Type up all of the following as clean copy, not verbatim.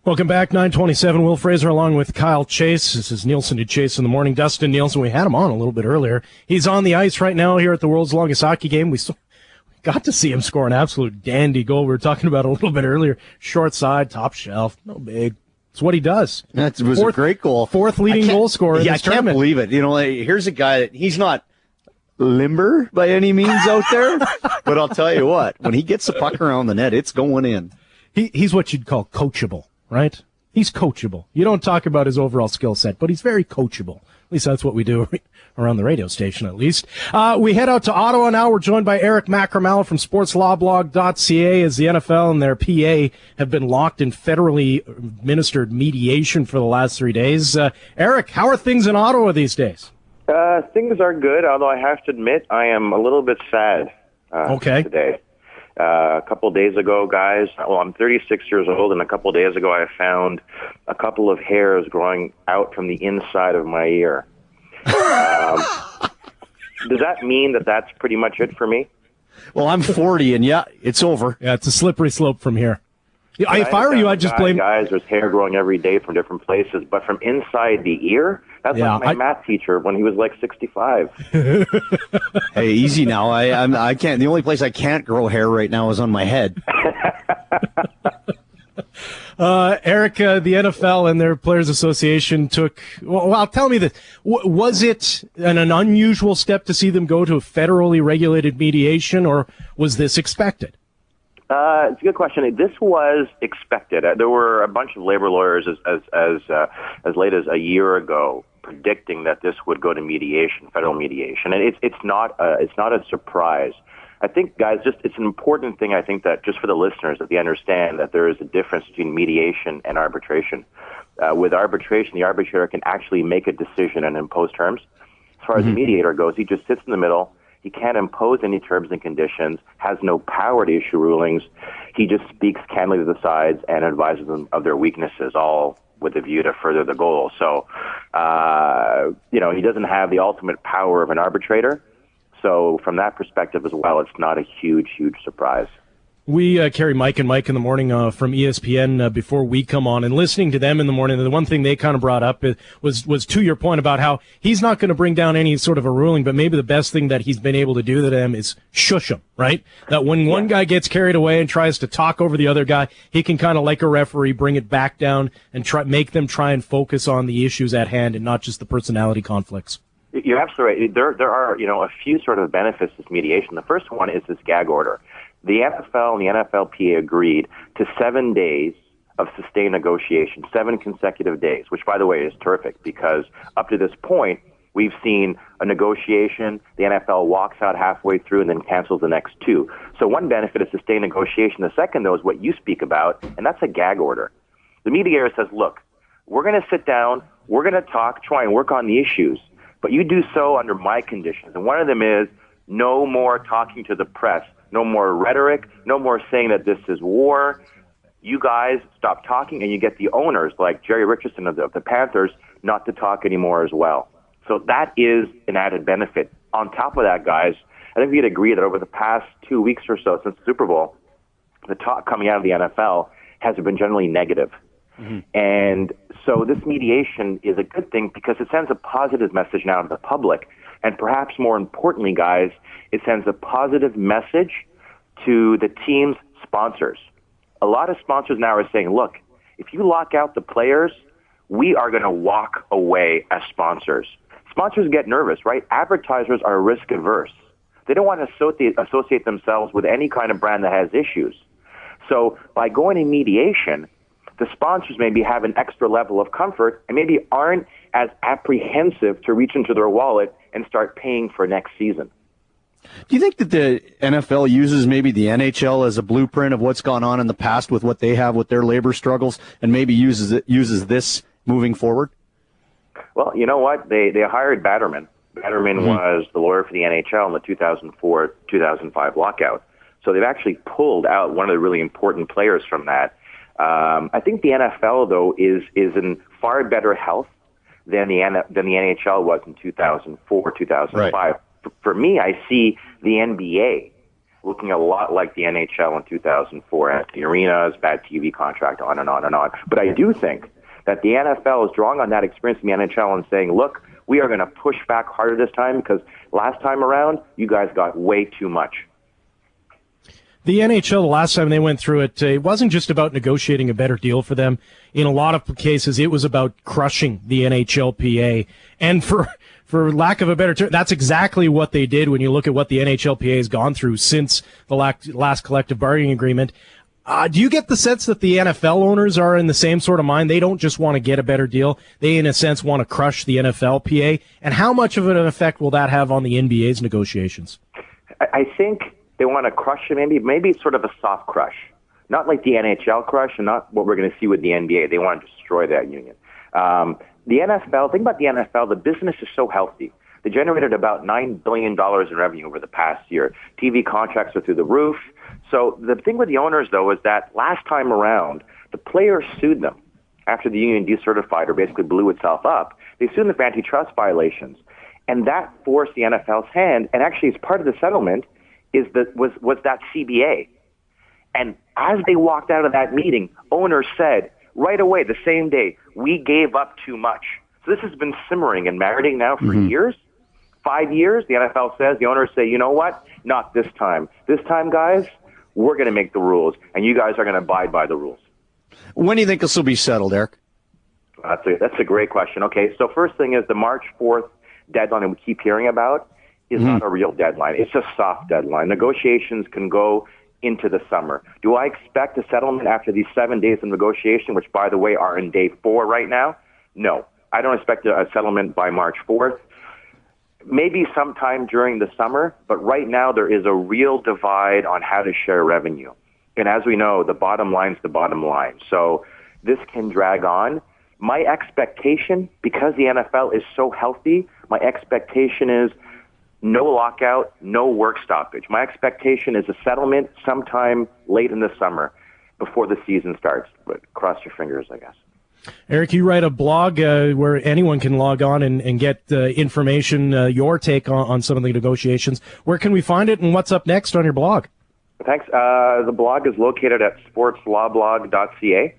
Welcome back, 927. Will Fraser along with Kyle Chase. This is Nielsen to Chase in the morning. Dustin Nielsen, we had him on a little bit earlier. He's on the ice right now here at the world's longest hockey game. We got to see him score an absolute dandy goal. We were talking about it a little bit earlier. Short side, top shelf, no big. It's what he does. That was a great goal. Fourth leading goal scorer in this tournament. I can't believe it. You know, here's a guy that he's not limber by any means out there, but I'll tell you what, when he gets the puck around the net, it's going in. He's what you'd call coachable, right? He's coachable. You don't talk about his overall skill set, but he's very coachable. At least that's what we do around the radio station, at least. We head out to Ottawa now. We're joined by Eric Macramala from sportslawblog.ca as the NFL and their PA have been locked in federally administered mediation for the last 3 days. Eric, how are things in Ottawa these days? Things are good, although I have to admit I am a little bit sad today. A couple of days ago, guys, I'm 36 years old, and a couple of days ago I found a couple of hairs growing out from the inside of my ear. Does that mean that that's pretty much it for me? Well, I'm 40, and yeah, it's over. Yeah, it's a slippery slope from here. If I were you, I'd just blame... Guys, there's hair growing every day from different places, but from inside the ear, that's like my math teacher when he was like 65. Hey, easy now. I can't. The only place I can't grow hair right now is on my head. Eric, the NFL and their Players Association took... Well, tell me this. Was it an unusual step to see them go to a federally regulated mediation, or was this expected? It's a good question. This was expected. There were a bunch of labor lawyers as late as a year ago predicting that this would go to mediation, federal mediation, and it's not a surprise. I think, guys, it's an important thing. I think that just for the listeners, that they understand that there is a difference between mediation and arbitration. With arbitration, the arbitrator can actually make a decision and impose terms. As far as the mediator goes, he just sits in the middle. He can't impose any terms and conditions, has no power to issue rulings. He just speaks candidly to the sides and advises them of their weaknesses, all with a view to further the goal. So, he doesn't have the ultimate power of an arbitrator. So from that perspective as well, it's not a huge, huge surprise. We carry Mike and Mike in the morning from ESPN before we come on, and listening to them in the morning, the one thing they kind of brought up was to your point about how he's not going to bring down any sort of a ruling, but maybe the best thing that he's been able to do to them is shush them, right? That when one guy gets carried away and tries to talk over the other guy, he can kind of, like a referee, bring it back down and make them try and focus on the issues at hand and not just the personality conflicts. You're absolutely right. There are, a few sort of benefits to this mediation. The first one is this gag order. The NFL and the NFLPA agreed to 7 days of sustained negotiation, 7 consecutive days, which, by the way, is terrific because up to this point, we've seen a negotiation, the NFL walks out halfway through and then cancels the next 2. So one benefit is sustained negotiation. The second, though, is what you speak about, and that's a gag order. The mediator says, look, we're going to sit down, we're going to talk, try and work on the issues, but you do so under my conditions. And one of them is no more talking to the press. No more rhetoric, no more saying that this is war. You guys stop talking and you get the owners, like Jerry Richardson of the Panthers, not to talk anymore as well. So that is an added benefit. On top of that, guys, I think we'd agree that over the past 2 weeks or so since the Super Bowl, the talk coming out of the NFL has been generally negative. Mm-hmm. And so this mediation is a good thing because it sends a positive message now to the public. And perhaps more importantly, guys, it sends a positive message to the team's sponsors. A lot of sponsors now are saying, look, if you lock out the players, we are going to walk away as sponsors. Sponsors get nervous, right? Advertisers are risk averse. They don't want to associate themselves with any kind of brand that has issues. So by going in mediation, the sponsors maybe have an extra level of comfort and maybe aren't as apprehensive to reach into their wallet and start paying for next season. Do you think that the NFL uses maybe the NHL as a blueprint of what's gone on in the past with what they have with their labor struggles and maybe uses this moving forward? Well, you know what? They hired Batterman. Batterman was the lawyer for the NHL in the 2004-2005 lockout. So they've actually pulled out one of the really important players from that. I think the NFL, though, is in far better health than the NHL was in 2004, 2005. Right. For me, I see the NBA looking a lot like the NHL in 2004, empty arenas, bad TV contract, on and on and on. But I do think that the NFL is drawing on that experience in the NHL and saying, look, we are going to push back harder this time because last time around, you guys got way too much. The NHL, the last time they went through it, it wasn't just about negotiating a better deal for them. In a lot of cases, it was about crushing the NHLPA. And for lack of a better term, that's exactly what they did when you look at what the NHLPA has gone through since the last collective bargaining agreement. Do you get the sense that the NFL owners are in the same sort of mind? They don't just want to get a better deal. They, in a sense, want to crush the NFLPA. And how much of an effect will that have on the NBA's negotiations? I think they want to crush it, maybe it's sort of a soft crush. Not like the NHL crush and not what we're going to see with the NBA. They want to destroy that union. The NFL, think about the NFL, the business is so healthy. They generated about $9 billion in revenue over the past year. TV contracts are through the roof. So the thing with the owners, though, is that last time around, the players sued them after the union decertified or basically blew itself up. They sued them for antitrust violations. And that forced the NFL's hand, and actually as part of the settlement, was that CBA. And as they walked out of that meeting, owners said right away, the same day, we gave up too much. So this has been simmering and marinating now for years. 5 years, the NFL says, the owners say, you know what? Not this time. This time, guys, we're going to make the rules, and you guys are going to abide by the rules. When do you think this will be settled, Eric? That's a great question. Okay, so first thing is the March 4th deadline that we keep hearing about is not a real deadline. It's a soft deadline. Negotiations can go into the summer. Do I expect a settlement after these 7 days of negotiation, which, by the way, are in day 4 right now? No. I don't expect a settlement by March 4th. Maybe sometime during the summer, but right now there is a real divide on how to share revenue. And as we know, the bottom line is the bottom line. So this can drag on. My expectation, because the NFL is so healthy, my expectation is no lockout, no work stoppage. My expectation is a settlement sometime late in the summer before the season starts. But cross your fingers, I guess. Eric, you write a blog where anyone can log on and get information, your take on some of the negotiations. Where can we find it, and what's up next on your blog? Thanks. The blog is located at sportslawblog.ca.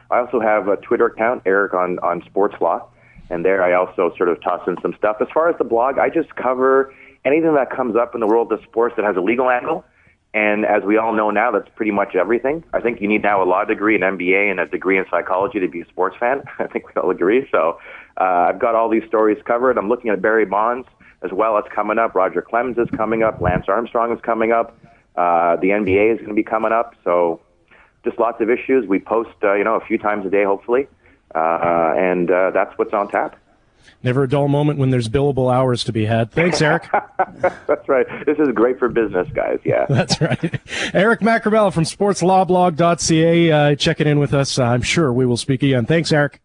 I also have a Twitter account, Eric on Sports Law, and there I also sort of toss in some stuff. As far as the blog, I just cover anything that comes up in the world of sports that has a legal angle. And as we all know now, that's pretty much everything. I think you need now a law degree, an MBA, and a degree in psychology to be a sports fan. I think we all agree. So I've got all these stories covered. I'm looking at Barry Bonds as well. It's coming up. Roger Clemens is coming up. Lance Armstrong is coming up. The NBA is going to be coming up. So just lots of issues. We post, a few times a day, hopefully. And that's what's on tap. Never a dull moment when there's billable hours to be had. Thanks, Eric. That's right. This is great for business, guys. Yeah. That's right. Eric Macrobell from sportslawblog.ca checking in with us. I'm sure we will speak again. Thanks, Eric.